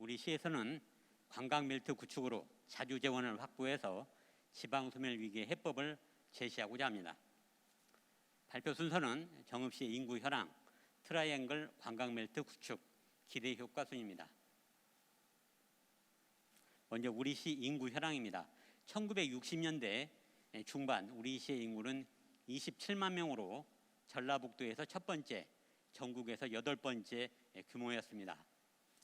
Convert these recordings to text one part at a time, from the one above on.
우리 시에서는 관광멜트 구축으로 자주 재원을 확보해서 지방소멸 위기의 해법을 제시하고자 합니다. 발표 순서는 정읍시 인구 현황, 트라이앵글 관광멜트 구축, 기대 효과 순입니다. 먼저 우리시 인구 현황입니다. 1960년대 중반 우리시의 인구는 27만 명으로 전라북도에서 첫 번째, 전국에서 8번째 규모였습니다.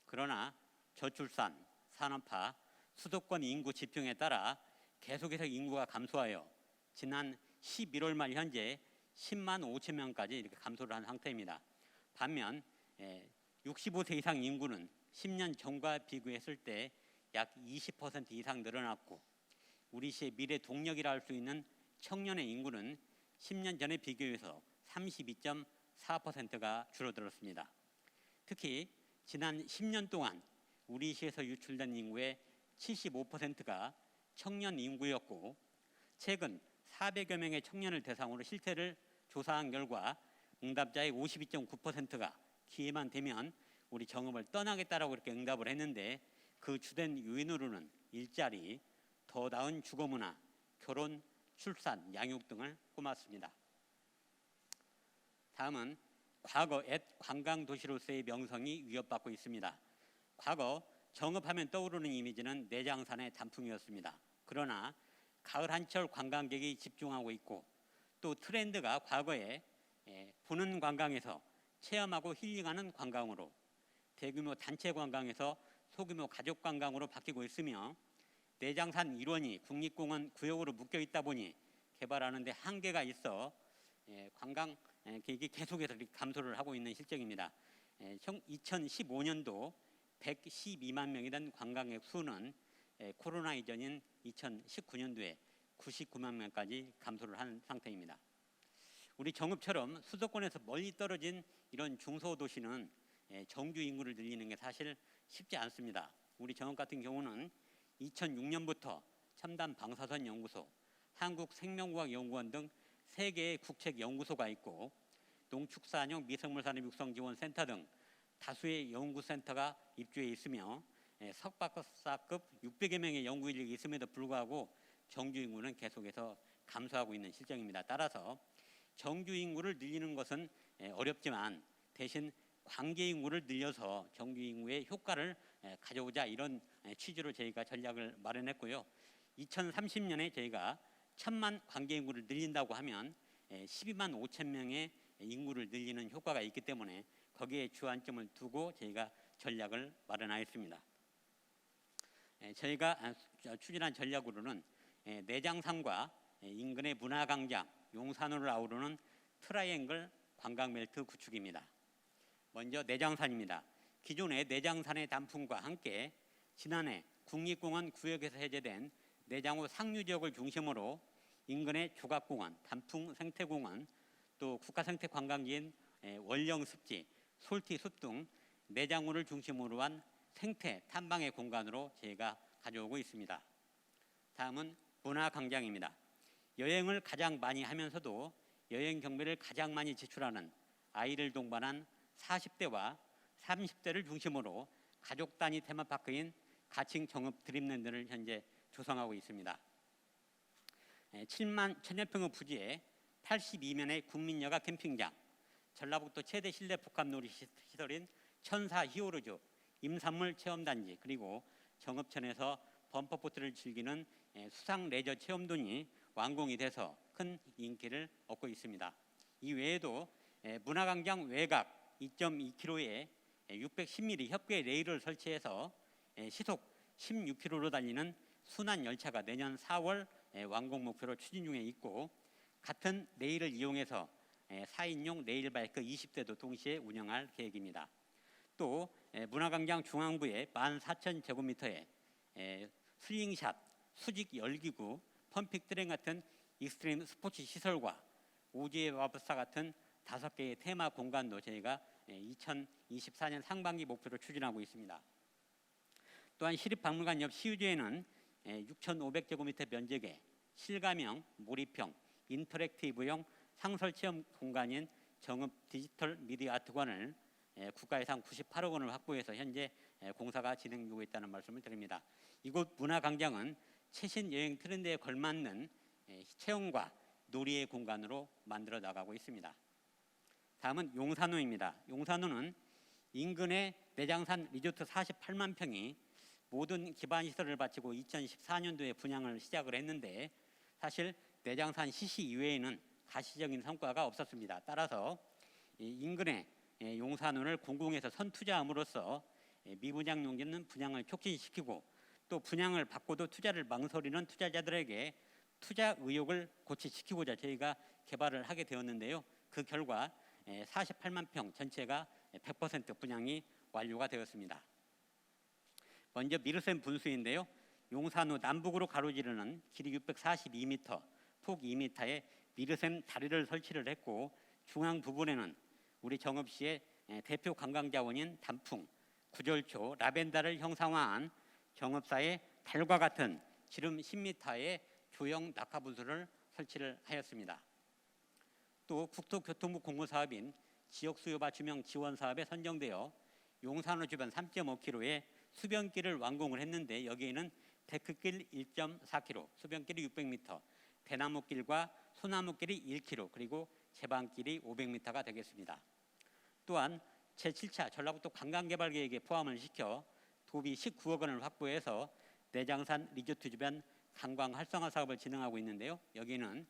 그러나 저출산, 산업화, 수도권 인구 집중에 따라 계속해서 인구가 감소하여 지난 11월 말 현재 10만 5천 명까지 이렇게 감소를 한 상태입니다. 반면 65세 이상 인구는 10년 전과 비교했을 때 약 20% 이상 늘어났고 우리시의 미래 동력이라 할 수 있는 청년의 인구는 10년 전에 비교해서 32.4%가 줄어들었습니다. 특히 지난 10년 동안 우리시에서 유출된 인구의 75%가 청년 인구였고 최근 400여 명의 청년을 대상으로 실태를 조사한 결과 응답자의 52.9%가 기회만 되면 우리 정읍을 떠나겠다라고 이렇게 응답을 했는데 그 주된 요인으로는 일자리, 더 나은 주거문화, 결혼, 출산, 양육 등을 꼽았습니다. 다음은 과거 옛 관광도시로서의 명성이 위협받고 있습니다. 과거 정읍하면 떠오르는 이미지는 내장산의 단풍이었습니다. 그러나 가을 한철 관광객이 집중하고 있고 또 트렌드가 과거에 보는 관광에서 체험하고 힐링하는 관광으로 대규모 단체 관광에서 소규모 가족 관광으로 바뀌고 있으며 내장산 일원이 국립공원 구역으로 묶여 있다 보니 개발하는 데 한계가 있어 관광객이 계속해서 감소를 하고 있는 실정입니다. 2015년도 112만 명이 된 관광객 수는 코로나 이전인 2019년도에 99만 명까지 감소를 한 상태입니다. 우리 정읍처럼 수도권에서 멀리 떨어진 이런 중소도시는 정규 인구를 늘리는 게 사실 쉽지 않습니다. 우리 정읍 같은 경우는 2006년부터 첨단 방사선 연구소, 한국생명과학연구원 등 3개의 국책 연구소가 있고 농축산용 미생물산업 육성지원센터 등 다수의 연구센터가 입주해 있으며 석박사급 600여 명의 연구 인력이 있음에도 불구하고 정규 인구는 계속해서 감소하고 있는 실정입니다. 따라서 정규 인구를 늘리는 것은 어렵지만 대신 관계 인구를 늘려서 정규 인구의 효과를 가져오자 이런 취지로 저희가 전략을 마련했고요. 2030년에 저희가 1000만 관계 인구를 늘린다고 하면 12만 5천 명의 인구를 늘리는 효과가 있기 때문에 거기에 주안점을 두고 저희가 전략을 마련하였습니다. 저희가 추진한 전략으로는 내장산과 인근의 문화광장, 용산호를 아우르는 트라이앵글 관광멜트 구축입니다. 먼저 내장산입니다. 기존의 내장산의 단풍과 함께 지난해 국립공원 구역에서 해제된 내장호 상류 지역을 중심으로 인근의 조각공원, 단풍 생태공원, 또 국가생태관광지인 원령습지, 솔티숲 등 내장호를 중심으로 한 생태 탐방의 공간으로 저희가 가져오고 있습니다. 다음은 문화광장입니다. 여행을 가장 많이 하면서도 여행 경비를 가장 많이 지출하는 아이를 동반한 40대와 30대를 중심으로 가족 단위 테마파크인 가칭 정읍 드림랜드를 현재 조성하고 있습니다. 7만 1000여 평의 부지에 82면의 국민여가 캠핑장, 전라북도 최대 실내 복합놀이 시설인 천사 히어로즈, 임산물 체험단지, 그리고 정읍천에서 범퍼보트를 즐기는 수상 레저 체험존이 완공이 돼서 큰 인기를 얻고 있습니다. 이 외에도 문화광장 외곽 2.2km에 610mm 협계 레일을 설치해서 시속 16km로 달리는 순환 열차가 내년 4월 완공 목표로 추진 중에 있고 같은 레일을 이용해서 4인용 레일바이크 20대도 동시에 운영할 계획입니다. 또 문화광장 중앙부에 14,000제곱미터의 슬링샷, 수직 열기구, 펌핑 트랙 같은 익스트림 스포츠 시설과 오지의 마법사 같은 5개의 테마 공간도 저희가 2024년 상반기 목표로 추진하고 있습니다. 또한 시립박물관 옆 시유지에는 6,500제곱미터 면적의 실감형, 몰입형, 인터랙티브형 상설체험 공간인 정읍 디지털 미디어 아트관을 국가 예산 98억 원을 확보해서 현재 공사가 진행되고 있다는 말씀을 드립니다. 이곳 문화광장은 최신 여행 트렌드에 걸맞는 체험과 놀이의 공간으로 만들어 나가고 있습니다. 다음은 용산호입니다. 용산호는 인근의 내장산 리조트 48만 평이 모든 기반 시설을 바치고 2014년도에 분양을 시작을 했는데 사실 내장산 시시 이외에는 가시적인 성과가 없었습니다. 따라서 인근의 용산호를 공공에서 선투자함으로써 미분양 용지는 분양을 촉진시키고 또 분양을 받고도 투자를 망설이는 투자자들에게 투자 의욕을 고취시키고자 저희가 개발을 하게 되었는데요. 그 결과 48만 평 전체가 100% 분양이 완료가 되었습니다. 먼저 미르센 분수인데요. 용산호 남북으로 가로지르는 길이 642m, 폭 2m의 미르센 다리를 설치를 했고 중앙 부분에는 우리 정읍시의 대표 관광자원인 단풍, 구절초, 라벤더를 형상화한 정읍사의 달과 같은 지름 10m의 조형 낙하분수를 설치를 하였습니다. 또 국토교통부 공모사업인 지역수요바 주명 지원사업에 선정되어 용산호 주변 3.5km의 수변길을 완공을 했는데 여기에는 데크길 1.4km, 수변길이 600m, 대나무길과 소나무길이 1km, 그리고 제방길이 500m가 되겠습니다. 또한 제7차 전라북도 관광개발계획에 포함을 시켜 도비 19억 원을 확보해서 내장산 리조트 주변 관광 활성화 사업을 진행하고 있는데요. 여기는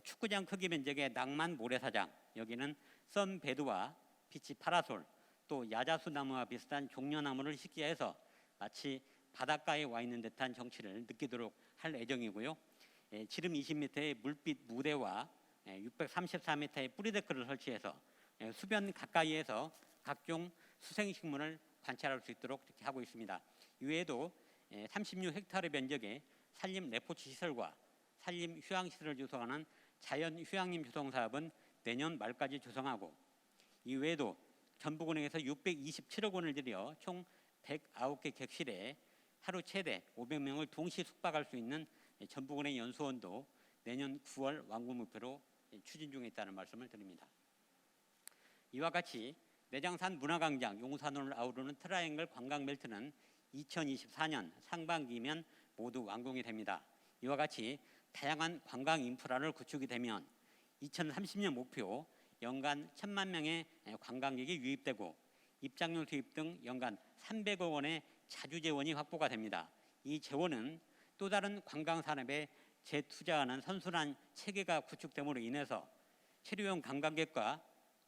축구장 크기 면적의 낭만 모래사장, 여기는 썬베드와 피치 파라솔, 또 야자수 나무와 비슷한 종려나무를 식기해서 마치 바닷가에 와 있는 듯한 정취를 느끼도록 할 예정이고요. 지름 20m의 물빛 무대와 634m의 뿌리데크를 설치해서 수변 가까이에서 각종 수생식물을 관찰할 수 있도록 이렇게 하고 있습니다. 이외에도 36헥타르 면적의 산림 레포츠 시설과 산림 휴양 시설을 조성하는 자연 휴양림 조성 사업은 내년 말까지 조성하고 이외에도 전북은행에서 627억 원을 들여 총 109개 객실에 하루 최대 500명을 동시 숙박할 수 있는 전북은행 연수원도 내년 9월 완공 목표로 추진 중에 있다는 말씀을 드립니다. 이와 같이 내장산 문화광장 용산호를 아우르는 트라이앵글 관광벨트는 2024년 상반기면 모두 완공이 됩니다. 이와 같이 다양한 관광 인프라를 구축이 되면 2030년 목표 연간 1,000만 명의 관광객이 유입되고 입장료 수입 등 연간 300억 원의 자주 재원이 확보가 됩니다. 이 재원은 또 다른 관광 산업에 재투자하는 선순환 체계가 구축됨으로 인해서 체류용 관광객과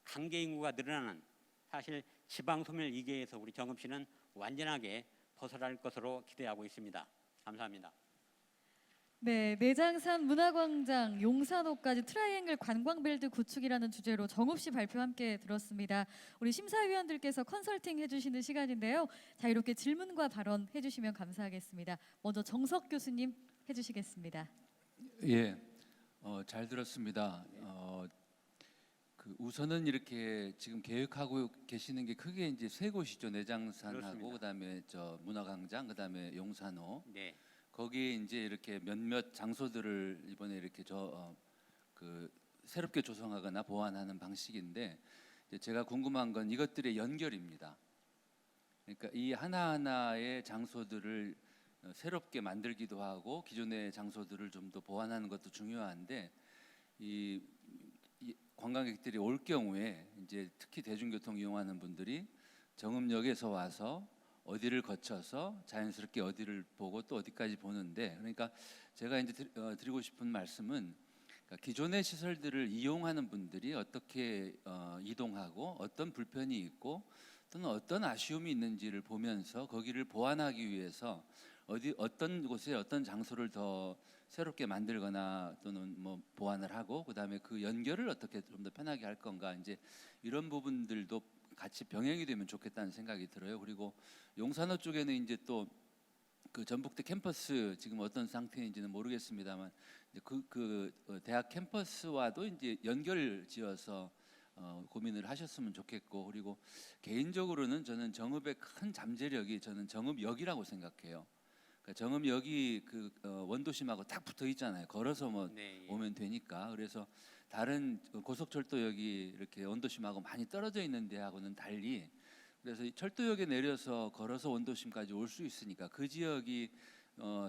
관계 인구가 늘어나는 사실 지방 소멸 위기에서 우리 정읍시는 완전하게 벗어날 것으로 기대하고 있습니다. 감사합니다. 네, 내장산 문화광장 용산호까지 트라이앵글 관광벨트 구축이라는 주제로 정읍시 발표 함께 들었습니다. 우리 심사위원들께서 컨설팅 해주시는 시간인데요. 자유롭게 질문과 발언 해주시면 감사하겠습니다. 먼저 정석 교수님 해주시겠습니다. 예, 잘 들었습니다. 우선은 이렇게 지금 계획하고 계시는 게 크게 이제 세 곳이죠. 내장산하고 그렇습니다. 그다음에 저 문화광장, 그다음에 용산호. 네. 거기에 이제 이렇게 몇몇 장소들을 이번에 이렇게 새롭게 조성하거나 보완하는 방식인데 이제 제가 궁금한 건 이것들의 연결입니다. 그러니까 이 하나하나의 장소들을 새롭게 만들기도 하고 기존의 장소들을 좀 더 보완하는 것도 중요한데 이 관광객들이 올 경우에 이제 특히 대중교통 이용하는 분들이 정읍역에서 와서 어디를 거쳐서 자연스럽게 어디를 보고 또 어디까지 보는데 그러니까 제가 이제 드리고 싶은 말씀은 그러니까 기존의 시설들을 이용하는 분들이 어떻게 이동하고 어떤 불편이 있고 또는 어떤 아쉬움이 있는지를 보면서 거기를 보완하기 위해서 어떤 곳에 어떤 장소를 더 새롭게 만들거나 또는 뭐 보완을 하고 그다음에 그 연결을 어떻게 좀 더 편하게 할 건가 이제 이런 부분들도 같이 병행이 되면 좋겠다는 생각이 들어요. 그리고 용산호 쪽에는 이제 또 그 전북대 캠퍼스 지금 어떤 상태인지는 모르겠습니다만 이제 그 대학 캠퍼스와도 이제 연결 지어서 고민을 하셨으면 좋겠고 그리고 개인적으로는 저는 정읍의 큰 잠재력이 저는 정읍역이라고 생각해요. 그러니까 정읍역이 그 원도심하고 딱 붙어 있잖아요. 걸어서 뭐 네, 예. 오면 되니까 그래서 다른 고속철도역이 이렇게 원도심하고 많이 떨어져 있는 데하고는 달리 그래서 이 철도역에 내려서 걸어서 원도심까지 올 수 있으니까 그 지역이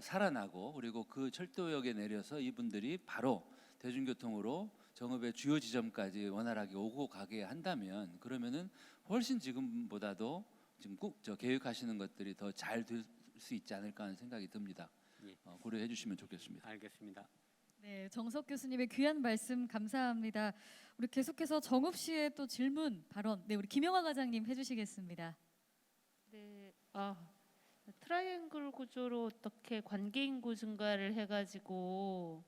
살아나고, 그리고 그 철도역에 내려서 이분들이 바로 대중교통으로 정읍의 주요 지점까지 원활하게 오고 가게 한다면, 그러면은 훨씬 지금보다도 지금 꼭 계획하시는 것들이 더 잘 될 수 있지 않을까 하는 생각이 듭니다. 예. 고려해 주시면 좋겠습니다. 알겠습니다. 네, 정석 교수님의 귀한 말씀 감사합니다. 우리 계속해서 정읍 씨의 또 질문 발언, 네, 우리 김영화 과장님 해주시겠습니다. 네, 트라이앵글 구조로 어떻게 관계 인구 증가를 해가지고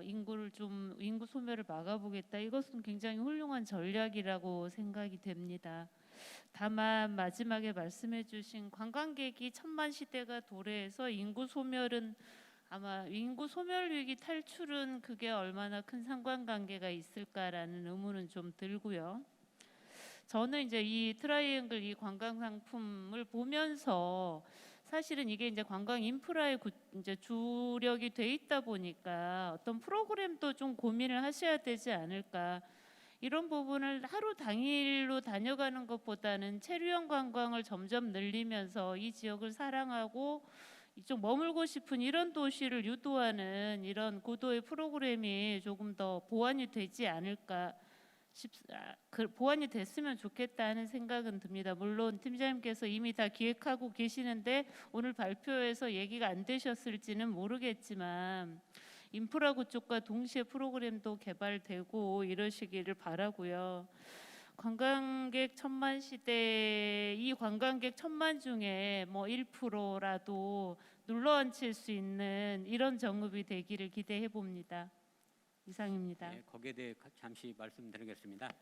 인구 소멸을 막아보겠다. 이것은 굉장히 훌륭한 전략이라고 생각이 됩니다. 다만 마지막에 말씀해주신 관광객이 1000만 시대가 도래해서 인구 소멸은 아마 인구 소멸 위기 탈출은 그게 얼마나 큰 상관관계가 있을까라는 의문은 좀 들고요. 저는 이제 이 트라이앵글 이 관광 상품을 보면서 사실은 이게 이제 관광 인프라의 이제 주력이 돼 있다 보니까 어떤 프로그램도 좀 고민을 하셔야 되지 않을까. 이런 부분을 하루 당일로 다녀가는 것보다는 체류형 관광을 점점 늘리면서 이 지역을 사랑하고 이쪽 머물고 싶은 이런 도시를 유도하는 이런 고도의 프로그램이 조금 더 보완이 되지 않을까 보완이 됐으면 좋겠다는 생각은 듭니다. 물론 팀장님께서 이미 다 기획하고 계시는데 오늘 발표에서 얘기가 안 되셨을지는 모르겠지만 인프라 구축과 동시에 프로그램도 개발되고 이러시기를 바라고요. 관광객 1000만 시대, 이 관광객 1000만 중에 뭐 1%라도 눌러앉힐 수 있는 이런 정읍이 되기를 기대해 봅니다. 이상입니다. 네, 거기에 대해 잠시 말씀드리겠습니다.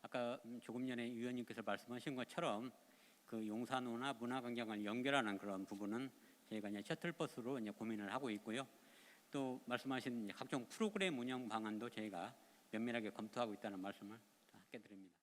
아까 조금 전에 위원님께서 말씀하신 것처럼 그 용산호나 문화광장을 연결하는 그런 부분은 저희가 이제 셔틀버스로 이제 고민을 하고 있고요. 또 말씀하신 각종 프로그램 운영 방안도 저희가 면밀하게 검토하고 있다는 말씀을 함께 드립니다.